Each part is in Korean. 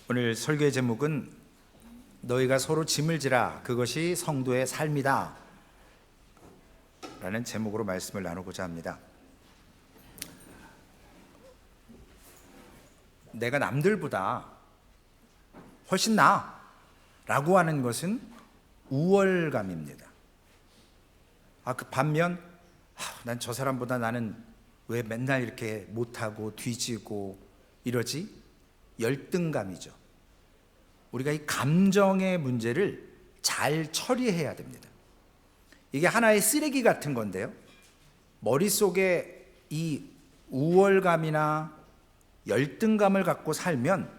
오늘 설교의 제목은 너희가 서로 짐을 지라 그것이 성도의 삶이다 라는 제목으로 말씀을 나누고자 합니다. 내가 남들보다 훨씬 나아 라고 하는 것은 우월감입니다. 그 반면 난 저 사람보다 나는 왜 맨날 이렇게 못하고 뒤지고 이러지? 열등감이죠. 우리가 이 감정의 문제를 잘 처리해야 됩니다. 이게 하나의 쓰레기 같은 건데요, 머릿속에 이 우월감이나 열등감을 갖고 살면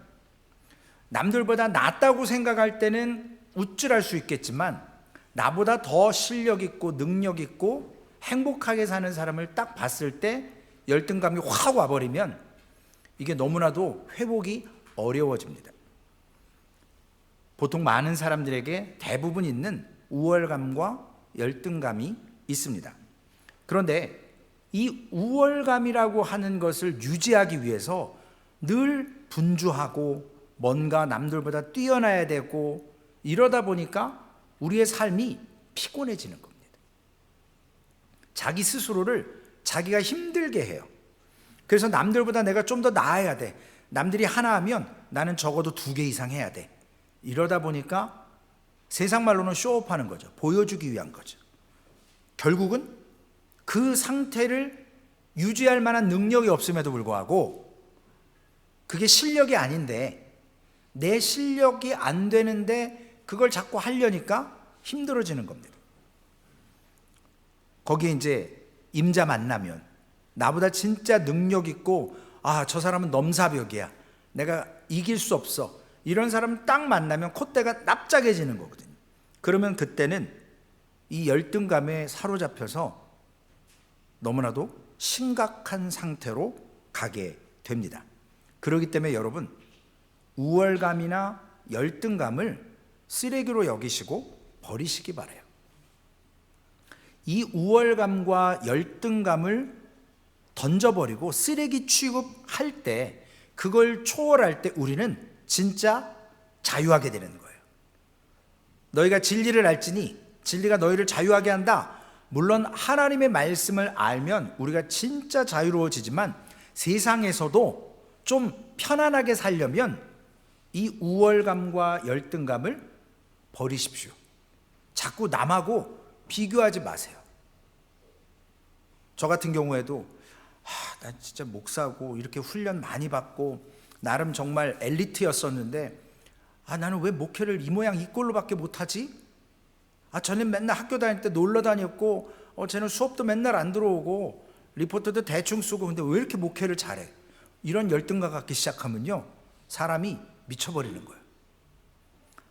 남들보다 낫다고 생각할 때는 우쭐할 수 있겠지만 나보다 더 실력 있고 능력 있고 행복하게 사는 사람을 딱 봤을 때 열등감이 확 와버리면 이게 너무나도 회복이 어려워집니다. 보통 많은 사람들에게 대부분 있는 우월감과 열등감이 있습니다. 그런데 이 우월감이라고 하는 것을 유지하기 위해서 늘 분주하고 뭔가 남들보다 뛰어나야 되고 이러다 보니까 우리의 삶이 피곤해지는 겁니다. 자기 스스로를 자기가 힘들게 해요. 그래서 남들보다 내가 좀 더 나아야 돼. 남들이 하나 하면 나는 적어도 2개 이상 해야 돼. 이러다 보니까 세상 말로는 쇼업하는 거죠. 보여주기 위한 거죠. 결국은 그 상태를 유지할 만한 능력이 없음에도 불구하고 그게 실력이 아닌데 내 실력이 안 되는데 그걸 자꾸 하려니까 힘들어지는 겁니다. 거기에 이제 임자 만나면 나보다 진짜 능력 있고 저 사람은 넘사벽이야, 내가 이길 수 없어, 이런 사람 딱 만나면 콧대가 납작해지는 거거든요. 그러면 그때는 이 열등감에 사로잡혀서 너무나도 심각한 상태로 가게 됩니다. 그렇기 때문에 여러분, 우월감이나 열등감을 쓰레기로 여기시고 버리시기 바라요. 이 우월감과 열등감을 던져버리고 쓰레기 취급할 때, 그걸 초월할 때 우리는 진짜 자유하게 되는 거예요. 너희가 진리를 알지니 진리가 너희를 자유하게 한다. 물론 하나님의 말씀을 알면 우리가 진짜 자유로워지지만 세상에서도 좀 편안하게 살려면 이 우월감과 열등감을 버리십시오. 자꾸 남하고 비교하지 마세요. 저 같은 경우에도 난 진짜 목사고 이렇게 훈련 많이 받고 나름 정말 엘리트였었는데 나는 왜 목회를 이 모양 이 꼴로밖에 못하지? 쟤는 맨날 학교 다닐 때 놀러 다녔고 쟤는 수업도 맨날 안 들어오고 리포트도 대충 쓰고, 근데 왜 이렇게 목회를 잘해? 이런 열등감 갖기 시작하면요, 사람이 미쳐버리는 거예요.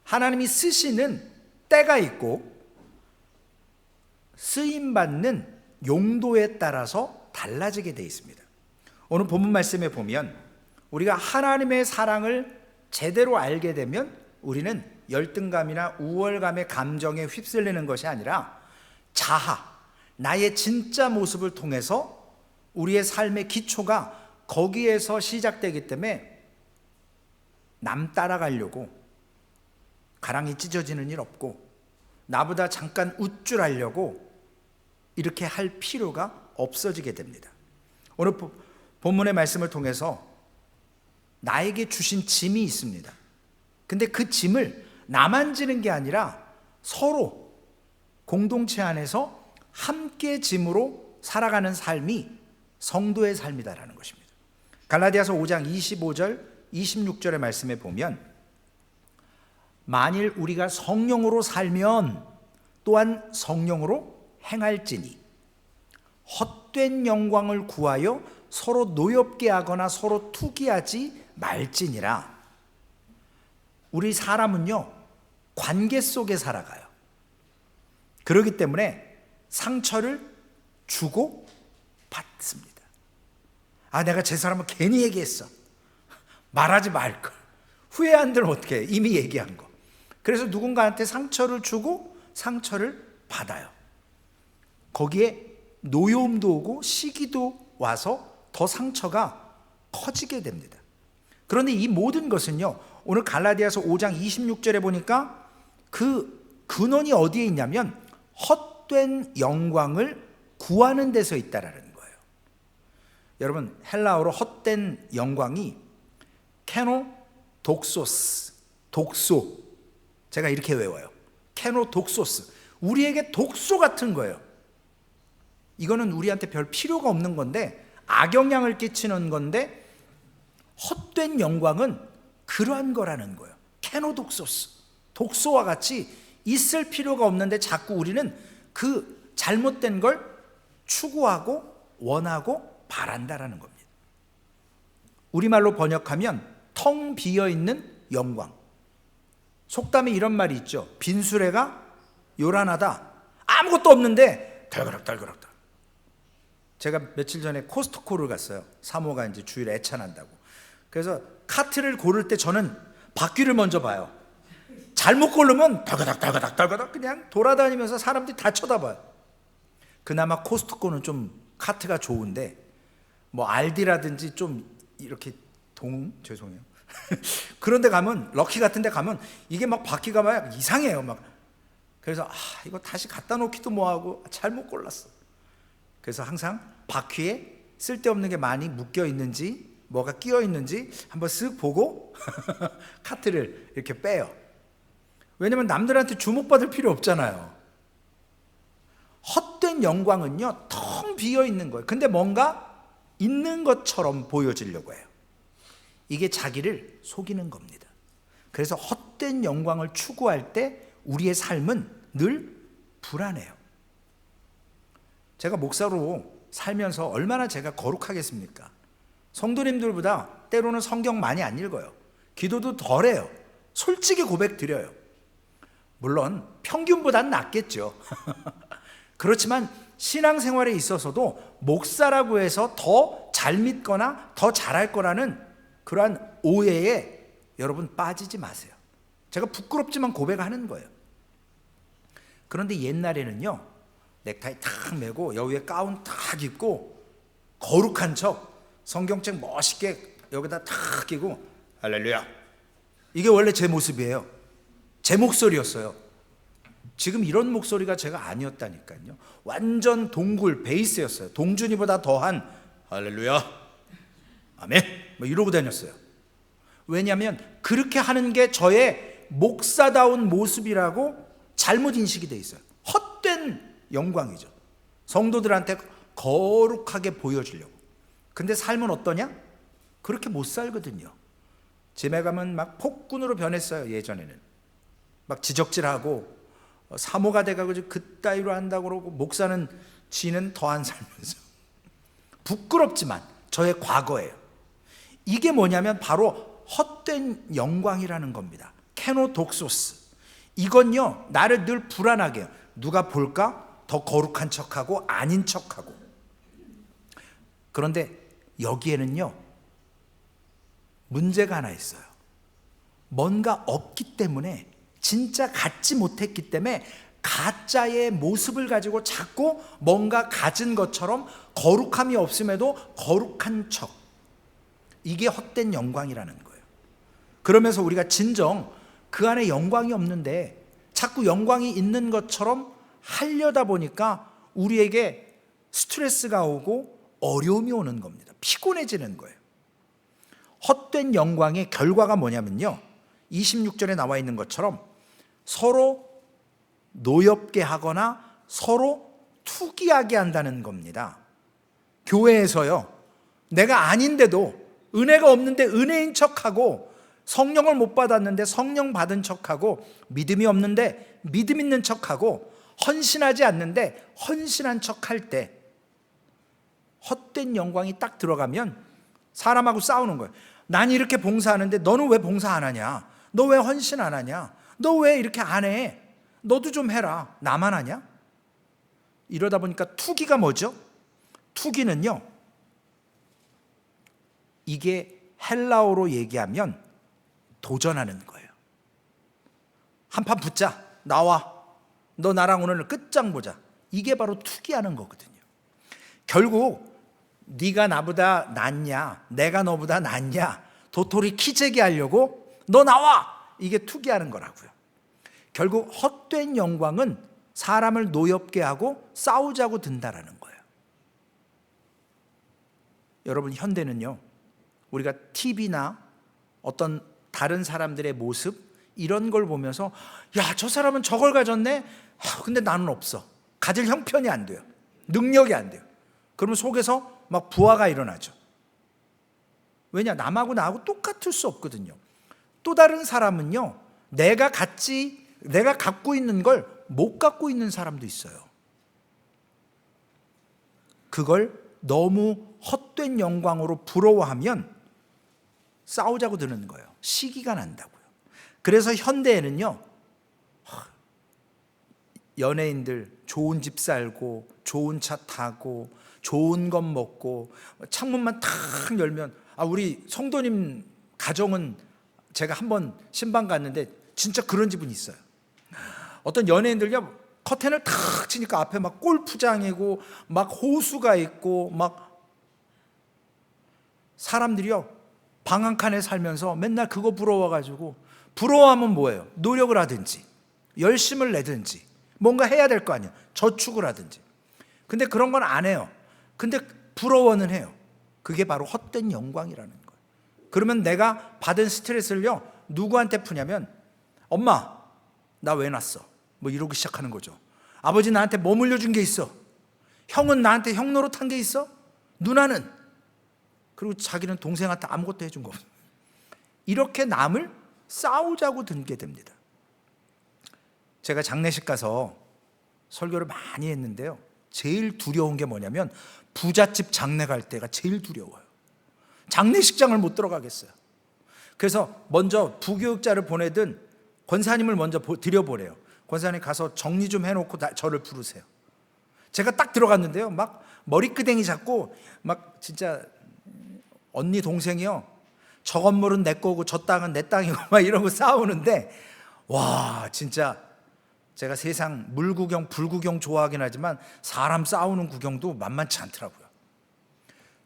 하나님이 쓰시는 때가 있고 쓰임받는 용도에 따라서 달라지게 되어 있습니다. 오늘 본문 말씀에 보면 우리가 하나님의 사랑을 제대로 알게 되면 우리는 열등감이나 우월감의 감정에 휩쓸리는 것이 아니라 자아, 나의 진짜 모습을 통해서 우리의 삶의 기초가 거기에서 시작되기 때문에 남 따라가려고 가랑이 찢어지는 일 없고 나보다 잠깐 우쭐하려고 이렇게 할 필요가 없어지게 됩니다. 오늘 본문의 말씀을 통해서 나에게 주신 짐이 있습니다. 근데 그 짐을 나만 지는 게 아니라 서로 공동체 안에서 함께 짐으로 살아가는 삶이 성도의 삶이다라는 것입니다. 갈라디아서 5장 25절 26절의 말씀에 보면 만일 우리가 성령으로 살면 또한 성령으로 행할지니 헛된 영광을 구하여 서로 노엽게 하거나 서로 투기하지 말지니라. 우리 사람은요, 관계 속에 살아가요. 그렇기 때문에 상처를 주고 받습니다. 내가 제 사람을 괜히 얘기했어, 말하지 말걸, 후회 안 들면 어떡해, 이미 얘기한 거. 그래서 누군가한테 상처를 주고 상처를 받아요. 거기에 노여움도 오고 시기도 와서 더 상처가 커지게 됩니다. 그런데 이 모든 것은요, 오늘 갈라디아서 5장 26절에 보니까 그 근원이 어디에 있냐면 헛된 영광을 구하는 데서 있다라는 거예요. 여러분, 헬라어로 헛된 영광이 케노 독소스, 독소. 제가 이렇게 외워요. 케노 독소스. 우리에게 독소 같은 거예요. 이거는 우리한테 별 필요가 없는 건데, 악영향을 끼치는 건데, 헛된 영광은 그러한 거라는 거예요. 케노 독소스. 독소와 같이 있을 필요가 없는데 자꾸 우리는 그 잘못된 걸 추구하고 원하고 바란다라는 겁니다. 우리말로 번역하면 텅 비어있는 영광. 속담에 이런 말이 있죠. 빈수레가 요란하다. 아무것도 없는데 덜그럭덜그럭. 제가 며칠 전에 코스트코를 갔어요. 사모가 이제 주일에 애찬한다고. 그래서 카트를 고를 때 저는 바퀴를 먼저 봐요. 잘못 고르면 덜그덕 그냥 돌아다니면서 사람들이 다 쳐다봐요. 그나마 코스트코는 좀 카트가 좋은데 뭐 알디라든지 좀 이렇게 죄송해요. 그런 데 가면, 럭키 같은 데 가면 이게 막 바퀴가 막 이상해요. 막. 그래서 이거 다시 갖다 놓기도 뭐하고 잘못 골랐어. 그래서 항상 바퀴에 쓸데없는 게 많이 묶여 있는지 뭐가 끼어 있는지 한번 쓱 보고 카트를 이렇게 빼요. 왜냐면 남들한테 주목받을 필요 없잖아요. 헛된 영광은요, 텅 비어 있는 거예요. 근데 뭔가 있는 것처럼 보여지려고 해요. 이게 자기를 속이는 겁니다. 그래서 헛된 영광을 추구할 때 우리의 삶은 늘 불안해요. 제가 목사로 살면서 얼마나 제가 거룩하겠습니까? 성도님들보다 때로는 성경 많이 안 읽어요. 기도도 덜 해요. 솔직히 고백 드려요. 물론 평균보다는 낫겠죠. 그렇지만 신앙생활에 있어서도 목사라고 해서 더 잘 믿거나 더 잘할 거라는 그러한 오해에 여러분 빠지지 마세요. 제가 부끄럽지만 고백하는 거예요. 그런데 옛날에는요, 넥타이 탁 메고 여기에 가운 탁 입고 거룩한 척 성경책 멋있게 여기다 탁 끼고 할렐루야, 이게 원래 제 모습이에요. 제 목소리였어요. 지금 이런 목소리가 제가 아니었다니까요. 완전 동굴 베이스였어요. 동준이보다 더한 할렐루야, 아멘 뭐 이러고 다녔어요. 왜냐하면 그렇게 하는 게 저의 목사다운 모습이라고 잘못 인식이 돼 있어요. 헛된 영광이죠. 성도들한테 거룩하게 보여주려고. 근데 삶은 어떠냐? 그렇게 못 살거든요. 집에 가면 막 폭군으로 변했어요. 예전에는 막 지적질하고 사모가 돼가지고 그따위로 한다고 그러고, 목사는 지는 더안 살면서 부끄럽지만 저의 과거예요. 이게 뭐냐면 바로 헛된 영광이라는 겁니다. 케노 독소스. 이건요, 나를 늘 불안하게 해요. 누가 볼까? 더 거룩한 척하고 아닌 척하고. 그런데 여기에는요, 문제가 하나 있어요. 뭔가 없기 때문에, 진짜 갖지 못했기 때문에 가짜의 모습을 가지고 자꾸 뭔가 가진 것처럼 거룩함이 없음에도 거룩한 척. 이게 헛된 영광이라는 거예요. 그러면서 우리가 진정 그 안에 영광이 없는데 자꾸 영광이 있는 것처럼 하려다 보니까 우리에게 스트레스가 오고 어려움이 오는 겁니다. 피곤해지는 거예요. 헛된 영광의 결과가 뭐냐면요, 26절에 나와 있는 것처럼 서로 노엽게 하거나 서로 투기하게 한다는 겁니다. 교회에서요, 내가 아닌데도 은혜가 없는데 은혜인 척하고, 성령을 못 받았는데 성령 받은 척하고, 믿음이 없는데 믿음 있는 척하고, 헌신하지 않는데 헌신한 척할 때 헛된 영광이 딱 들어가면 사람하고 싸우는 거예요. 난 이렇게 봉사하는데 너는 왜 봉사 안 하냐? 너 왜 헌신 안 하냐? 너 왜 이렇게 안 해? 너도 좀 해라. 나만 하냐? 이러다 보니까 투기가 뭐죠? 투기는요, 이게 헬라어로 얘기하면 도전하는 거예요. 한판 붙자. 나와. 너 나랑 오늘 끝장 보자. 이게 바로 투기하는 거거든요. 결국 네가 나보다 낫냐, 내가 너보다 낫냐, 도토리 키재기 하려고 너 나와! 이게 투기하는 거라고요. 결국 헛된 영광은 사람을 노엽게 하고 싸우자고 든다라는 거예요. 여러분, 현대는요, 우리가 TV나 어떤 다른 사람들의 모습 이런 걸 보면서 야, 저 사람은 저걸 가졌네? 근데 나는 없어. 가질 형편이 안 돼요. 능력이 안 돼요. 그러면 속에서 막 부하가 일어나죠. 왜냐? 남하고 나하고 똑같을 수 없거든요. 또 다른 사람은요, 내가 갖고 있는 걸 못 갖고 있는 사람도 있어요. 그걸 너무 헛된 영광으로 부러워하면 싸우자고 드는 거예요. 시기가 난다고요. 그래서 현대에는요, 연예인들 좋은 집 살고 좋은 차 타고 좋은 것 먹고 창문만 탁 열면, 우리 성도님 가정은 제가 한번 신방 갔는데 진짜 그런 집은 있어요. 어떤 연예인들요, 커튼을 탁 치니까 앞에 막 골프장이고 막 호수가 있고 막 사람들이요, 방 한 칸에 살면서 맨날 그거 부러워가지고, 부러워하면 뭐예요? 노력을 하든지 열심을 내든지 뭔가 해야 될 거 아니에요. 저축을 하든지. 근데 그런 건 안 해요. 근데 부러워는 해요. 그게 바로 헛된 영광이라는 거예요. 그러면 내가 받은 스트레스를요, 누구한테 푸냐면, 엄마, 나 왜 낳았어? 뭐 이러기 시작하는 거죠. 아버지 나한테 뭐 물려준 게 있어? 형은 나한테 형 노릇한 게 있어? 누나는? 그리고 자기는 동생한테 아무것도 해준 거 없어. 이렇게 남을 싸우자고 들게 됩니다. 제가 장례식 가서 설교를 많이 했는데요, 제일 두려운 게 뭐냐면 부잣집 장례 갈 때가 제일 두려워요. 장례식장을 못 들어가겠어요. 그래서 먼저 부교육자를 보내든 권사님을 먼저 들여보래요. 권사님 가서 정리 좀 해놓고 저를 부르세요. 제가 딱 들어갔는데요, 막 머리끄댕이 잡고 막 진짜 언니 동생이요, 저 건물은 내 거고 저 땅은 내 땅이고 막 이러고 싸우는데, 와, 진짜 제가 세상 물구경 불구경 좋아하긴 하지만 사람 싸우는 구경도 만만치 않더라고요.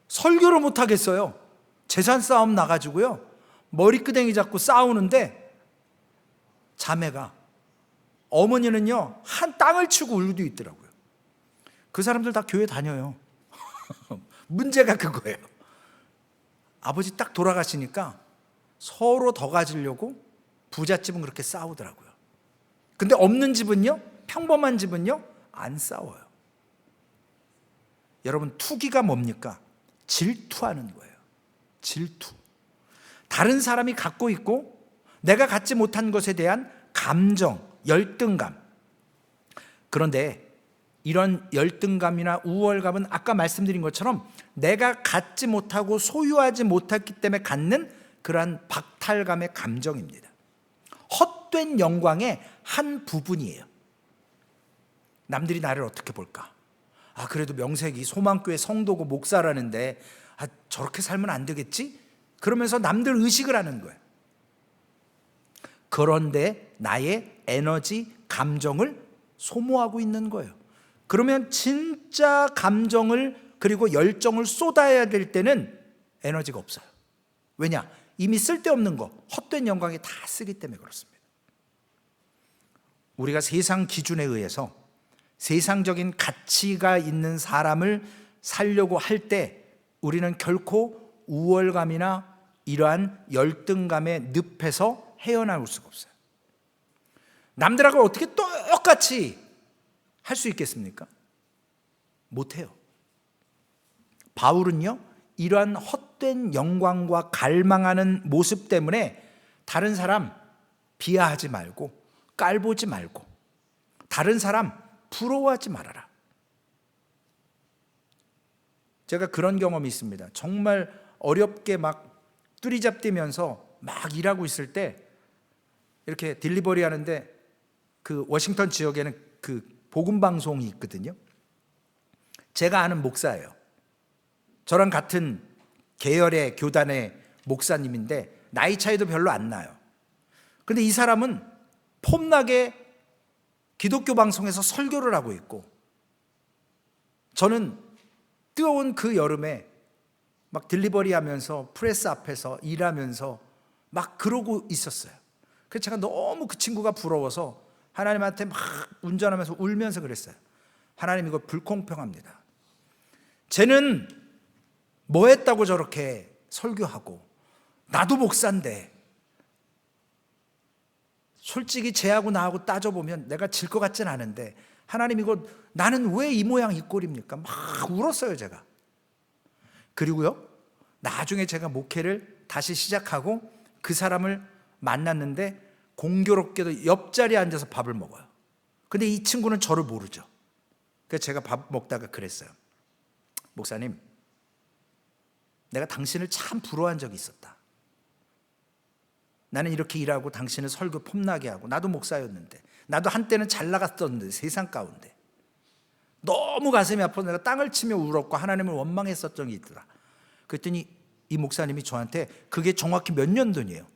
설교를 못 하겠어요. 재산 싸움 나가지고요, 머리끄댕이 잡고 싸우는데, 자매가, 어머니는요 한 땅을 치고 울고도 있더라고요. 그 사람들 다 교회 다녀요. 문제가 그거예요. 아버지 딱 돌아가시니까 서로 더 가지려고 부잣집은 그렇게 싸우더라고요. 근데 없는 집은요, 평범한 집은요, 안 싸워요. 여러분, 투기가 뭡니까? 질투하는 거예요. 질투. 다른 사람이 갖고 있고 내가 갖지 못한 것에 대한 감정, 열등감. 그런데 이런 열등감이나 우월감은 아까 말씀드린 것처럼 내가 갖지 못하고 소유하지 못했기 때문에 갖는 그러한 박탈감의 감정입니다. 헛된 영광의 한 부분이에요. 남들이 나를 어떻게 볼까? 그래도 명색이 소망교회 성도고 목사라는데 저렇게 살면 안 되겠지? 그러면서 남들 의식을 하는 거예요. 그런데 나의 에너지, 감정을 소모하고 있는 거예요. 그러면 진짜 감정을 그리고 열정을 쏟아야 될 때는 에너지가 없어요. 왜냐? 이미 쓸데없는 거, 헛된 영광에 다 쓰기 때문에 그렇습니다. 우리가 세상 기준에 의해서 세상적인 가치가 있는 사람을 살려고 할 때 우리는 결코 우월감이나 이러한 열등감의 늪에서 헤어나올 수가 없어요. 남들하고 어떻게 똑같이 할 수 있겠습니까? 못해요. 바울은요, 이러한 헛된 영광과 갈망하는 모습 때문에 다른 사람 비하하지 말고 깔보지 말고 다른 사람 부러워하지 말아라. 제가 그런 경험이 있습니다. 정말 어렵게 막 뚜리잡뛰면서 막 일하고 있을 때 이렇게 딜리버리 하는데 그 워싱턴 지역에는 그 복음방송이 있거든요. 제가 아는 목사예요. 저랑 같은 계열의 교단의 목사님인데 나이 차이도 별로 안 나요. 근데 이 사람은 폼나게 기독교 방송에서 설교를 하고 있고, 저는 뜨거운 그 여름에 막 딜리버리 하면서 프레스 앞에서 일하면서 막 그러고 있었어요. 그래서 제가 너무 그 친구가 부러워서 하나님한테 막 운전하면서 울면서 그랬어요. 하나님, 이거 불공평합니다. 쟤는 뭐 했다고 저렇게 설교하고, 나도 목사인데 솔직히 쟤하고 나하고 따져보면 내가 질 것 같진 않은데, 하나님, 이거 나는 왜 이 모양 이 꼴입니까? 막 울었어요 제가. 그리고요, 나중에 제가 목회를 다시 시작하고 그 사람을 만났는데 공교롭게도 옆자리에 앉아서 밥을 먹어요. 근데 이 친구는 저를 모르죠. 그래서 제가 밥 먹다가 그랬어요. 목사님, 내가 당신을 참 부러워한 적이 있었다. 나는 이렇게 일하고 당신을 설교 폼나게 하고, 나도 목사였는데, 나도 한때는 잘 나갔었는데 세상 가운데 너무 가슴이 아파서 내가 땅을 치며 울었고 하나님을 원망했었던 적이 있더라. 그랬더니 이 목사님이 저한테 그게 정확히 몇 년도니에요.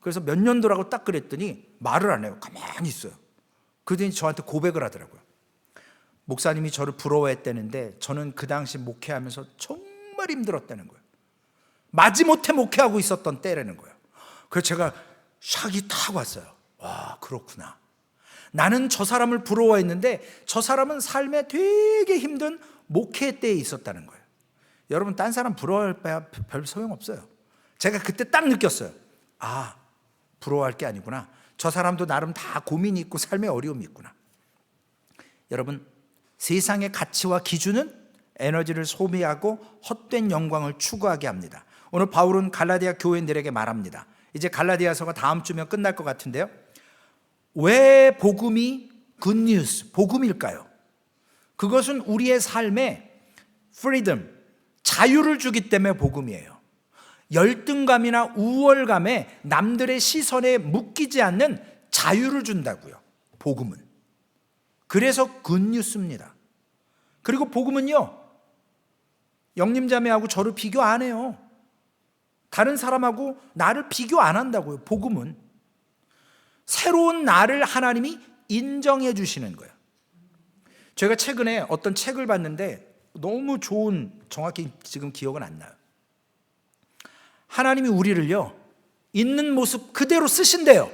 그래서 몇 년도라고 딱 그랬더니 말을 안 해요. 가만히 있어요. 그랬더니 저한테 고백을 하더라고요. 목사님이 저를 부러워했다는데 저는 그 당시 목회하면서 정말 힘들었다는 거예요. 마지못해 목회하고 있었던 때라는 거예요. 그래서 제가 샥이 탁 왔어요. 와, 그렇구나. 나는 저 사람을 부러워했는데 저 사람은 삶에 되게 힘든 목회 때에 있었다는 거예요. 여러분, 딴 사람 부러워할 바야 별 소용없어요. 제가 그때 딱 느꼈어요. 아, 부러워할 게 아니구나. 저 사람도 나름 다 고민이 있고 삶의 어려움이 있구나. 여러분, 세상의 가치와 기준은 에너지를 소비하고 헛된 영광을 추구하게 합니다. 오늘 바울은 갈라디아 교인들에게 말합니다. 이제 갈라디아서가 다음 주면 끝날 것 같은데요. 왜 복음이 굿뉴스, 복음일까요? 그것은 우리의 삶에 freedom, 자유를 주기 때문에 복음이에요. 열등감이나 우월감에 남들의 시선에 묶이지 않는 자유를 준다고요, 복음은. 그래서 굿뉴스입니다. 그리고 복음은요, 영림자매하고 저를 비교 안 해요. 다른 사람하고 나를 비교 안 한다고요. 복음은 새로운 나를 하나님이 인정해 주시는 거예요. 제가 최근에 어떤 책을 봤는데 너무 좋은, 정확히 지금 기억은 안 나요. 하나님이 우리를요, 있는 모습 그대로 쓰신대요.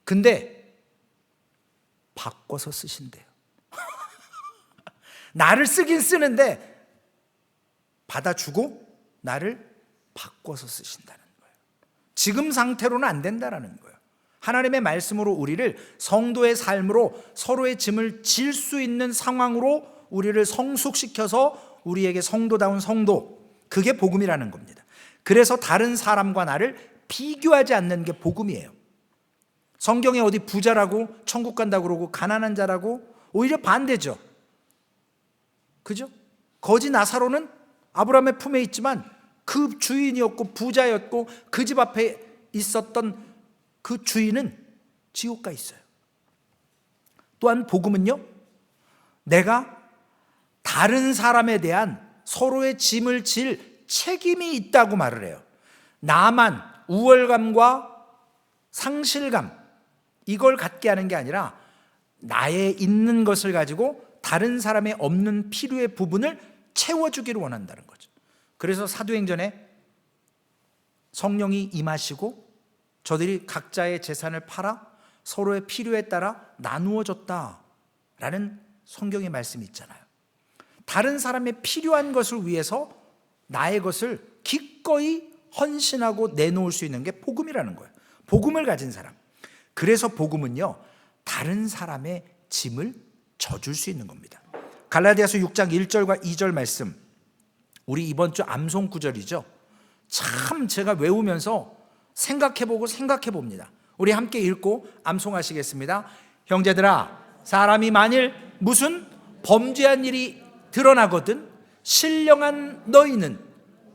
근데 바꿔서 쓰신대요. 나를 쓰긴 쓰는데 받아주고 나를 바꿔서 쓰신다는 거예요. 지금 상태로는 안 된다는 거예요. 하나님의 말씀으로 우리를 성도의 삶으로 서로의 짐을 질 수 있는 상황으로 우리를 성숙시켜서 우리에게 성도다운 성도, 그게 복음이라는 겁니다. 그래서 다른 사람과 나를 비교하지 않는 게 복음이에요. 성경에 어디 부자라고 천국 간다고 그러고 가난한 자라고, 오히려 반대죠. 그죠? 거지 나사로는 아브라함의 품에 있지만 그 주인이었고 부자였고 그 집 앞에 있었던 그 주인은 지옥 가 있어요. 또한 복음은요, 내가 다른 사람에 대한 서로의 짐을 질 책임이 있다고 말을 해요. 나만 우월감과 상실감, 이걸 갖게 하는 게 아니라 나의 있는 것을 가지고 다른 사람의 없는 필요의 부분을 채워주기를 원한다는 거죠. 그래서 사도행전에 성령이 임하시고 저들이 각자의 재산을 팔아 서로의 필요에 따라 나누어 줬다라는 성경의 말씀이 있잖아요. 다른 사람의 필요한 것을 위해서 나의 것을 기꺼이 헌신하고 내놓을 수 있는 게 복음이라는 거예요. 복음을 가진 사람. 그래서 복음은요, 다른 사람의 짐을 져줄 수 있는 겁니다. 갈라디아서 6장 1절과 2절 말씀, 우리 이번 주 암송 구절이죠. 참 제가 외우면서 생각해보고 생각해봅니다. 우리 함께 읽고 암송하시겠습니다. 형제들아, 사람이 만일 무슨 범죄한 일이 드러나거든 신령한 너희는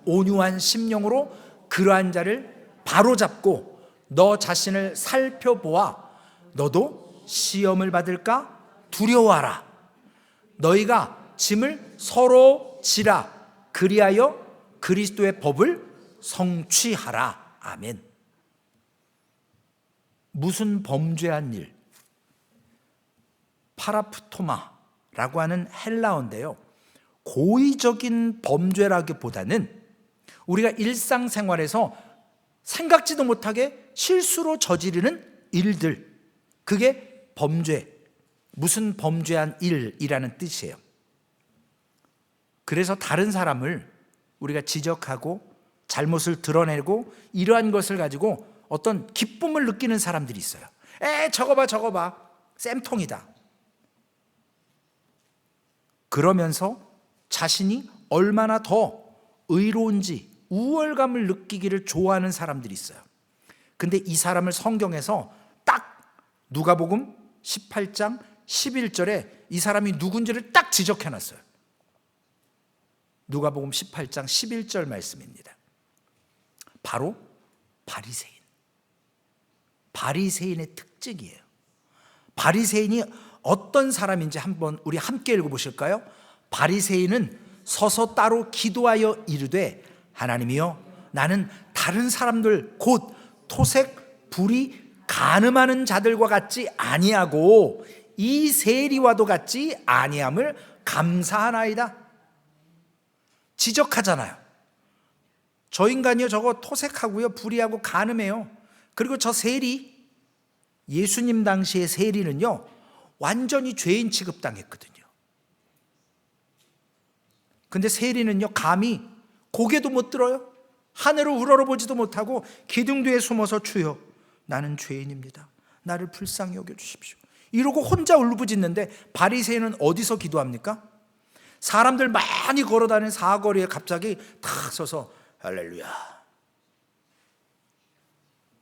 온유한 심령으로 그러한 자를 바로잡고 너 자신을 살펴보아 너도 시험을 받을까 두려워하라. 너희가 짐을 서로 지라. 그리하여 그리스도의 법을 성취하라. 아멘. 무슨 범죄한 일, 파라프토마라고 하는 헬라어인데요, 고의적인 범죄라기보다는 우리가 일상생활에서 생각지도 못하게 실수로 저지르는 일들, 그게 범죄, 무슨 범죄한 일이라는 뜻이에요. 그래서 다른 사람을 우리가 지적하고 잘못을 드러내고 이러한 것을 가지고 어떤 기쁨을 느끼는 사람들이 있어요. 저거 봐 쌤통이다. 그러면서 자신이 얼마나 더 의로운지 우월감을 느끼기를 좋아하는 사람들이 있어요. 근데 이 사람을 성경에서 딱 누가복음 18장 11절에 이 사람이 누군지를 딱 지적해놨어요. 누가복음 18장 11절 말씀입니다. 바로 바리새인. 바리새인의 특징이에요. 바리새인이 어떤 사람인지 한번 우리 함께 읽어보실까요? 바리새인은 서서 따로 기도하여 이르되 하나님이여 나는 다른 사람들 곧 토색 불의 간음하는 자들과 같지 아니하고 이 세리와도 같지 아니함을 감사하나이다. 지적하잖아요. 저 인간이요 저거 토색하고요 불의하고 간음해요. 그리고 저 세리, 예수님 당시의 세리는요 완전히 죄인 취급당했거든요. 근데 세리는요 감히 고개도 못 들어요. 하늘을 우러러보지도 못하고 기둥 뒤에 숨어서 주여 나는 죄인입니다. 나를 불쌍히 여겨주십시오. 이러고 혼자 울부짖는데 바리새인은 어디서 기도합니까? 사람들 많이 걸어다니는 사거리에 갑자기 탁 서서 할렐루야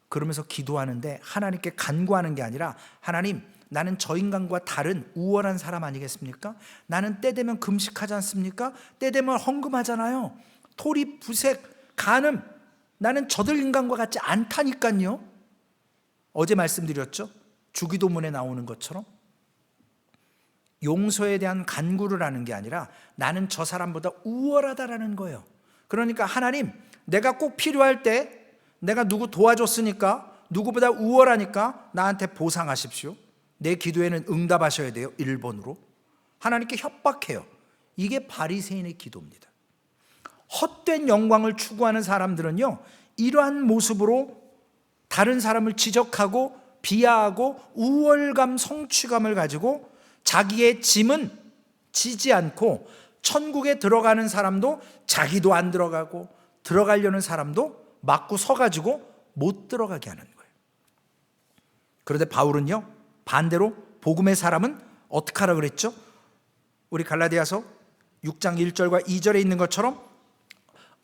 그러면서 기도하는데 하나님께 간구하는 게 아니라 하나님 나는 저 인간과 다른 우월한 사람 아니겠습니까? 나는 때 되면 금식하지 않습니까? 때 되면 헌금하잖아요. 토리, 부색, 간음 나는 저들 인간과 같지 않다니까요. 어제 말씀드렸죠? 주기도문에 나오는 것처럼 용서에 대한 간구를 하는 게 아니라 나는 저 사람보다 우월하다라는 거예요. 그러니까 하나님 내가 꼭 필요할 때 내가 누구 도와줬으니까 누구보다 우월하니까 나한테 보상하십시오. 내 기도에는 응답하셔야 돼요. 1번으로 하나님께 협박해요. 이게 바리새인의 기도입니다. 헛된 영광을 추구하는 사람들은요 이러한 모습으로 다른 사람을 지적하고 비하하고 우월감, 성취감을 가지고 자기의 짐은 지지 않고 천국에 들어가는 사람도 자기도 안 들어가고 들어가려는 사람도 막고 서가지고 못 들어가게 하는 거예요. 그런데 바울은요 반대로 복음의 사람은 어떻게 하라 그랬죠? 우리 갈라디아서 6장 1절과 2절에 있는 것처럼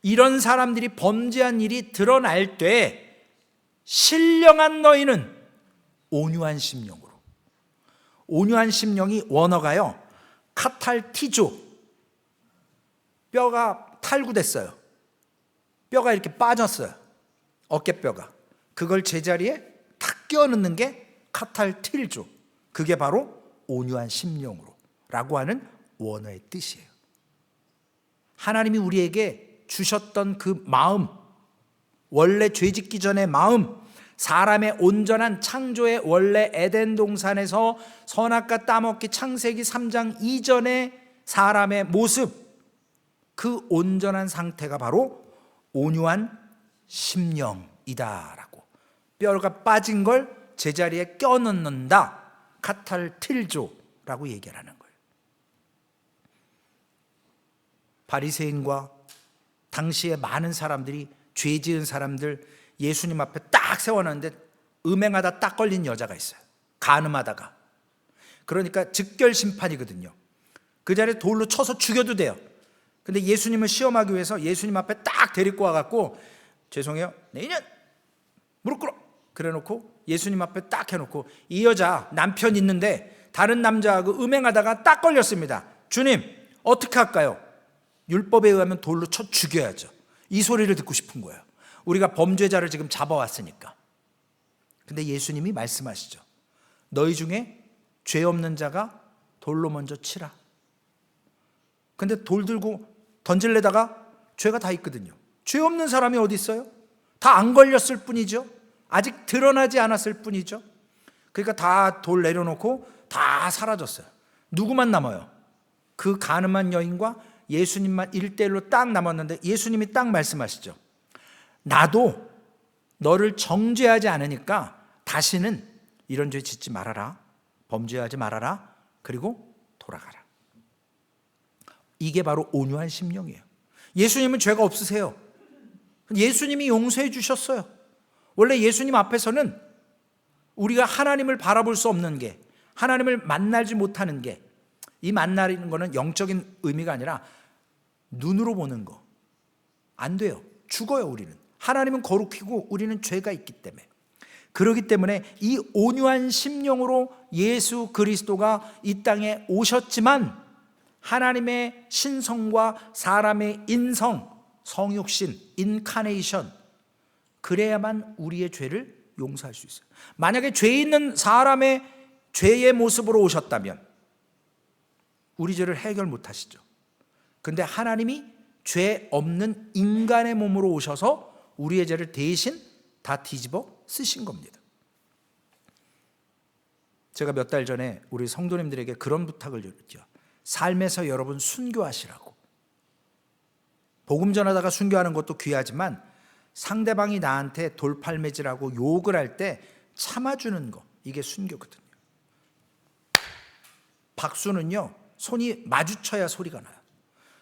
이런 사람들이 범죄한 일이 드러날 때 신령한 너희는 온유한 심령으로, 온유한 심령이 원어가요 카탈티조, 뼈가 탈구됐어요. 뼈가 이렇게 빠졌어요. 어깨뼈가. 그걸 제자리에 탁 끼워넣는 게 카탈틸조, 그게 바로 온유한 심령으로 라고 하는 원어의 뜻이에요. 하나님이 우리에게 주셨던 그 마음, 원래 죄짓기 전의 마음, 사람의 온전한 창조의 원래 에덴 동산에서 선악과 따먹기 창세기 3장 이전의 사람의 모습, 그 온전한 상태가 바로 온유한 심령이다라고, 뼈가 빠진 걸 제자리에 껴넣는다, 카탈틸조라고 얘기를 하는 거예요. 바리새인과 당시에 많은 사람들이, 죄 지은 사람들 예수님 앞에 딱 세워놨는데 음행하다 딱 걸린 여자가 있어요. 간음하다가. 그러니까 즉결 심판이거든요. 그 자리에 돌로 쳐서 죽여도 돼요. 근데 예수님을 시험하기 위해서 예수님 앞에 딱 데리고 와갖고 죄송해요, 내년 무릎 꿇어 그래 놓고 예수님 앞에 딱 해놓고, 이 여자 남편 있는데 다른 남자하고 음행하다가 딱 걸렸습니다. 주님 어떻게 할까요? 율법에 의하면 돌로 쳐 죽여야죠. 이 소리를 듣고 싶은 거예요. 우리가 범죄자를 지금 잡아왔으니까. 근데 예수님이 말씀하시죠. 너희 중에 죄 없는 자가 돌로 먼저 치라. 근데 돌 들고 던질래다가 죄가 다 있거든요. 죄 없는 사람이 어디 있어요? 다 안 걸렸을 뿐이죠. 아직 드러나지 않았을 뿐이죠. 그러니까 다 돌 내려놓고 다 사라졌어요. 누구만 남아요? 그 가늠한 여인과 예수님만 1대1로 딱 남았는데 예수님이 딱 말씀하시죠. 나도 너를 정죄하지 않으니까 다시는 이런 죄 짓지 말아라, 범죄하지 말아라, 그리고 돌아가라. 이게 바로 온유한 심령이에요. 예수님은 죄가 없으세요. 예수님이 용서해 주셨어요. 원래 예수님 앞에서는 우리가 하나님을 바라볼 수 없는 게, 하나님을 만나지 못하는 게, 이 만나는 거는 영적인 의미가 아니라 눈으로 보는 거, 안 돼요. 죽어요. 우리는 하나님은 거룩히고 우리는 죄가 있기 때문에. 그렇기 때문에 이 온유한 심령으로 예수 그리스도가 이 땅에 오셨지만 하나님의 신성과 사람의 인성, 성육신, 인카네이션, 그래야만 우리의 죄를 용서할 수 있어요. 만약에 죄 있는 사람의 죄의 모습으로 오셨다면 우리 죄를 해결 못 하시죠. 근데 하나님이 죄 없는 인간의 몸으로 오셔서 우리의 죄를 대신 다 뒤집어 쓰신 겁니다. 제가 몇 달 전에 우리 성도님들에게 그런 부탁을 드렸죠. 삶에서 여러분 순교하시라고. 복음 전하다가 순교하는 것도 귀하지만 상대방이 나한테 돌팔매질하고 욕을 할 때 참아주는 거, 이게 순교거든요. 박수는요, 손이 마주쳐야 소리가 나요.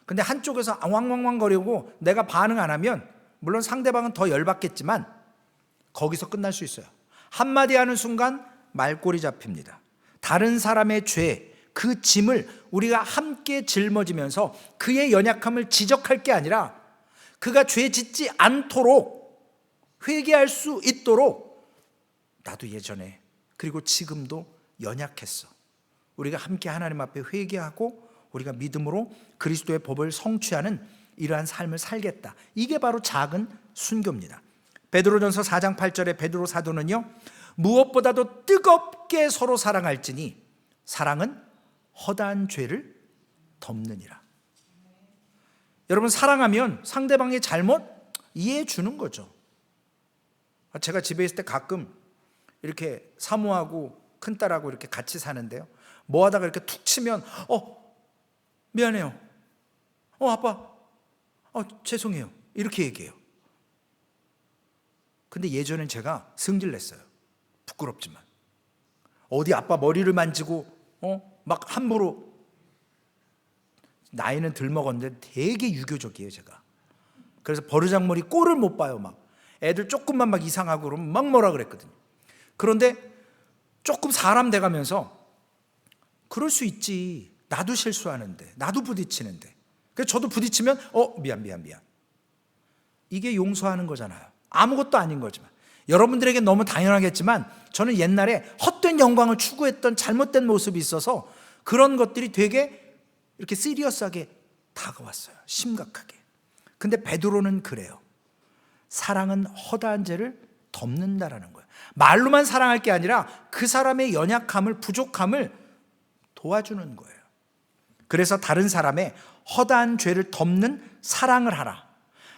근데 한쪽에서 왕왕왕거리고 내가 반응 안 하면 물론 상대방은 더 열받겠지만 거기서 끝날 수 있어요. 한마디 하는 순간 말꼬리 잡힙니다. 다른 사람의 죄, 그 짐을 우리가 함께 짊어지면서 그의 연약함을 지적할 게 아니라 그가 죄 짓지 않도록 회개할 수 있도록, 나도 예전에 그리고 지금도 연약했어, 우리가 함께 하나님 앞에 회개하고 우리가 믿음으로 그리스도의 법을 성취하는 이러한 삶을 살겠다. 이게 바로 작은 순교입니다. 베드로전서 4장 8절에 베드로 사도는요, 무엇보다도 뜨겁게 서로 사랑할지니 사랑은 허다한 죄를 덮느니라. 여러분, 사랑하면 상대방의 잘못 이해해 주는 거죠. 제가 집에 있을 때 가끔 이렇게 사모하고 큰딸하고 이렇게 같이 사는데요, 뭐 하다가 이렇게 툭 치면 미안해요, 아빠, 죄송해요, 이렇게 얘기해요. 근데 예전엔 제가 승질냈어요. 부끄럽지만 어디 아빠 머리를 만지고 막 함부로, 나이는 덜 먹었는데 되게 유교적이에요 제가. 그래서 버르장머리 꼴을 못 봐요. 막 애들 조금만 막 이상하고 그러면 막 뭐라 그랬거든요. 그런데 조금 사람 돼가면서 그럴 수 있지, 나도 실수하는데, 나도 부딪히는데, 그래서 저도 부딪히면 미안 이게 용서하는 거잖아요. 아무것도 아닌 거지만. 여러분들에게 너무 당연하겠지만 저는 옛날에 헛된 영광을 추구했던 잘못된 모습이 있어서 그런 것들이 되게 이렇게 시리어스하게 다가왔어요. 심각하게. 근데 베드로는 그래요. 사랑은 허다한 죄를 덮는다라는 거예요. 말로만 사랑할 게 아니라 그 사람의 연약함을, 부족함을 도와주는 거예요. 그래서 다른 사람의 허다한 죄를 덮는 사랑을 하라.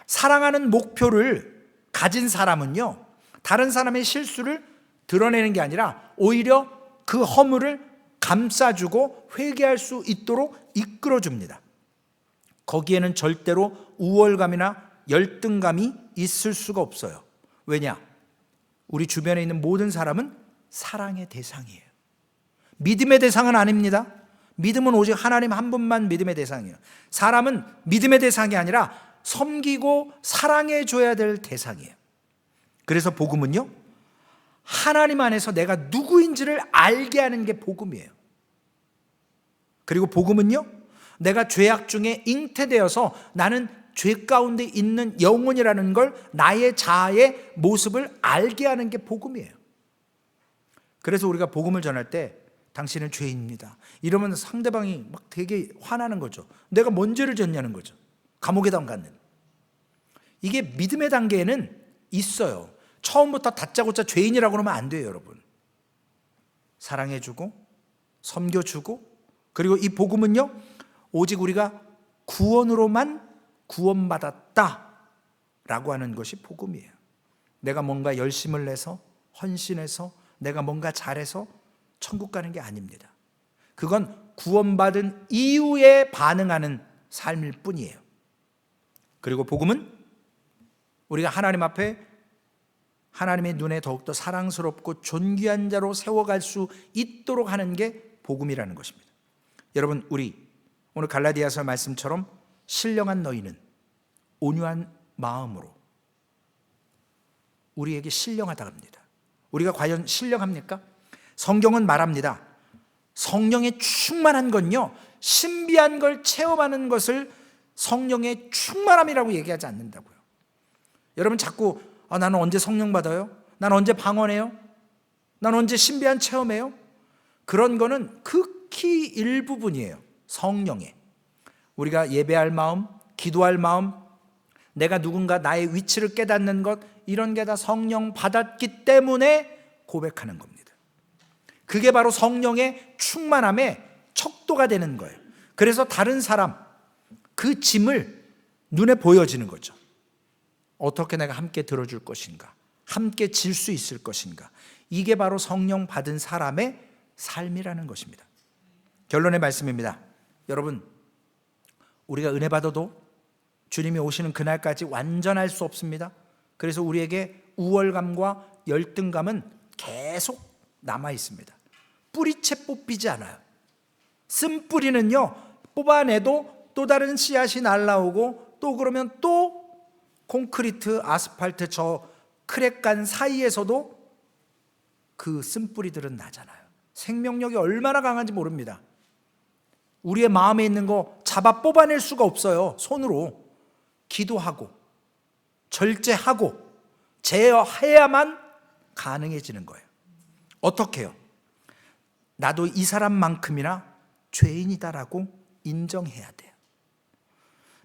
사랑하는 목표를 가진 사람은요, 다른 사람의 실수를 드러내는 게 아니라 오히려 그 허물을 감싸주고 회개할 수 있도록 이끌어줍니다. 거기에는 절대로 우월감이나 열등감이 있을 수가 없어요. 왜냐? 우리 주변에 있는 모든 사람은 사랑의 대상이에요. 믿음의 대상은 아닙니다. 믿음은 오직 하나님 한 분만 믿음의 대상이에요. 사람은 믿음의 대상이 아니라 섬기고 사랑해줘야 될 대상이에요. 그래서 복음은요, 하나님 안에서 내가 누구인지를 알게 하는 게 복음이에요. 그리고 복음은요, 내가 죄악 중에 잉태되어서 나는 죄 가운데 있는 영혼이라는 걸, 나의 자아의 모습을 알게 하는 게 복음이에요. 그래서 우리가 복음을 전할 때 당신은 죄인입니다 이러면 상대방이 막 되게 화나는 거죠. 내가 뭔 죄를 졌냐는 거죠. 감옥에다 갔는. 이게 믿음의 단계에는 있어요. 처음부터 다짜고짜 죄인이라고 그러면 안 돼요, 여러분. 사랑해주고 섬겨주고, 그리고 이 복음은요, 오직 우리가 구원으로만 구원받았다라고 하는 것이 복음이에요. 내가 뭔가 열심을 내서, 헌신해서, 내가 뭔가 잘해서 천국 가는 게 아닙니다. 그건 구원받은 이후에 반응하는 삶일 뿐이에요. 그리고 복음은 우리가 하나님 앞에 하나님의 눈에 더욱더 사랑스럽고 존귀한 자로 세워갈 수 있도록 하는 게 복음이라는 것입니다. 여러분, 우리 오늘 갈라디아서 말씀처럼 신령한 너희는 온유한 마음으로, 우리에게 신령하다 합니다. 우리가 과연 신령합니까? 성경은 말합니다. 성령에 충만한 건요, 신비한 걸 체험하는 것을 성령의 충만함이라고 얘기하지 않는다고요. 여러분 자꾸 나는 언제 성령 받아요? 난 언제 방언해요? 난 언제 신비한 체험해요? 그런 거는 극히 일부분이에요. 성령에 우리가 예배할 마음, 기도할 마음, 내가 누군가 나의 위치를 깨닫는 것, 이런 게 다 성령 받았기 때문에 고백하는 겁니다. 그게 바로 성령의 충만함의 척도가 되는 거예요. 그래서 다른 사람, 그 짐을 눈에 보여지는 거죠. 어떻게 내가 함께 들어줄 것인가, 함께 질 수 있을 것인가. 이게 바로 성령 받은 사람의 삶이라는 것입니다. 결론의 말씀입니다. 여러분, 우리가 은혜 받아도 주님이 오시는 그날까지 완전할 수 없습니다. 그래서 우리에게 우월감과 열등감은 계속 남아 있습니다. 뿌리채 뽑히지 않아요. 쓴 뿌리는요, 뽑아내도 또 다른 씨앗이 날라오고, 또 그러면 또 콘크리트, 아스팔트 저 크랙간 사이에서도 그 쓴뿌리들은 나잖아요. 생명력이 얼마나 강한지 모릅니다. 우리의 마음에 있는 거 잡아 뽑아낼 수가 없어요. 손으로 기도하고 절제하고 제어해야만 가능해지는 거예요. 어떻게 해요? 나도 이 사람만큼이나 죄인이다라고 인정해야 돼요.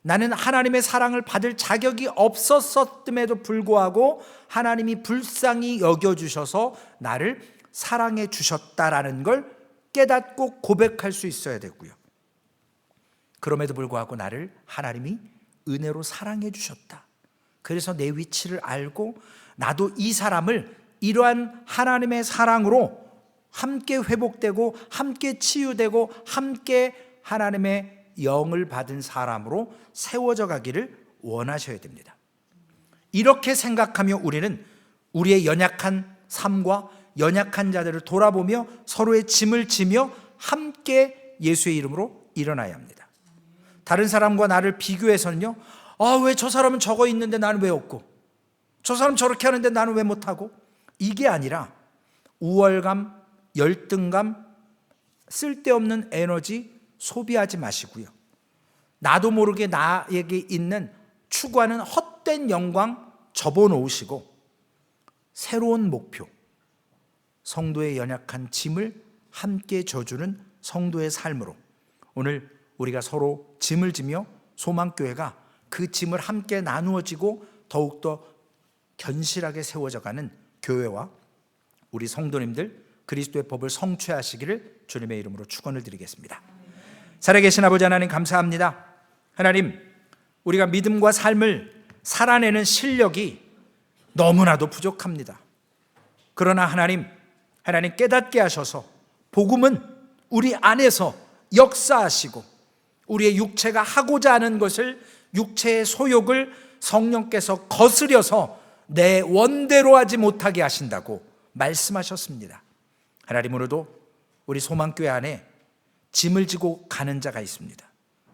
나는 하나님의 사랑을 받을 자격이 없었음에도 불구하고 하나님이 불쌍히 여겨주셔서 나를 사랑해 주셨다라는 걸 깨닫고 고백할 수 있어야 되고요. 그럼에도 불구하고 나를 하나님이 은혜로 사랑해 주셨다. 그래서 내 위치를 알고 나도 이 사람을 이러한 하나님의 사랑으로 함께 회복되고 함께 치유되고 함께 하나님의 영을 받은 사람으로 세워져 가기를 원하셔야 됩니다. 이렇게 생각하며 우리는 우리의 연약한 삶과 연약한 자들을 돌아보며 서로의 짐을 지며 함께 예수의 이름으로 일어나야 합니다. 다른 사람과 나를 비교해서는요, 왜 저 사람은 저거 있는데 나는 왜 없고, 저 사람 저렇게 하는데 나는 왜 못하고, 이게 아니라 우월감, 열등감, 쓸데없는 에너지 소비하지 마시고요. 나도 모르게 나에게 있는 추구하는 헛된 영광 접어놓으시고 새로운 목표, 성도의 연약한 짐을 함께 져주는 성도의 삶으로 오늘 우리가 서로 짐을 지며 소망교회가 그 짐을 함께 나누어지고 더욱더 견실하게 세워져가는 교회와 우리 성도님들 그리스도의 법을 성취하시기를 주님의 이름으로 축원을 드리겠습니다. 살아계신 아버지 하나님, 감사합니다. 하나님, 우리가 믿음과 삶을 살아내는 실력이 너무나도 부족합니다. 그러나 하나님 깨닫게 하셔서 복음은 우리 안에서 역사하시고 우리의 육체가 하고자 하는 것을, 육체의 소욕을 성령께서 거스려서 내 원대로 하지 못하게 하신다고 말씀하셨습니다. 하나님, 오늘도 우리 소망교회 안에 짐을 지고 가는 자가 있습니다.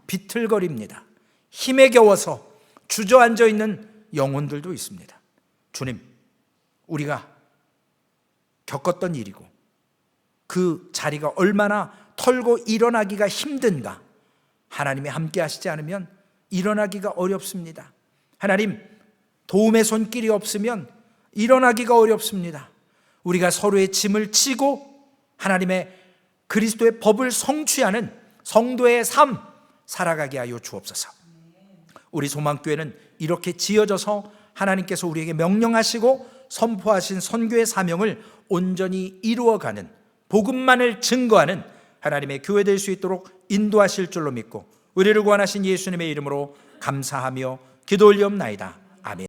비틀거립니다. 힘에 겨워서 주저앉아 있는 영혼들도 있습니다. 주님, 우리가 겪었던 일이고 그 자리가 얼마나 털고 일어나기가 힘든가, 하나님이 함께 하시지 않으면 일어나기가 어렵습니다. 하나님, 도움의 손길이 없으면 일어나기가 어렵습니다. 우리가 서로의 짐을 지고 하나님의 그리스도의 법을 성취하는 성도의 삶 살아가게 하여 주옵소서. 우리 소망교회는 이렇게 지어져서 하나님께서 우리에게 명령하시고 선포하신 선교의 사명을 온전히 이루어가는, 복음만을 증거하는 하나님의 교회 될 수 있도록 인도하실 줄로 믿고 우리를 구원하신 예수님의 이름으로 감사하며 기도 올리옵나이다. 아멘.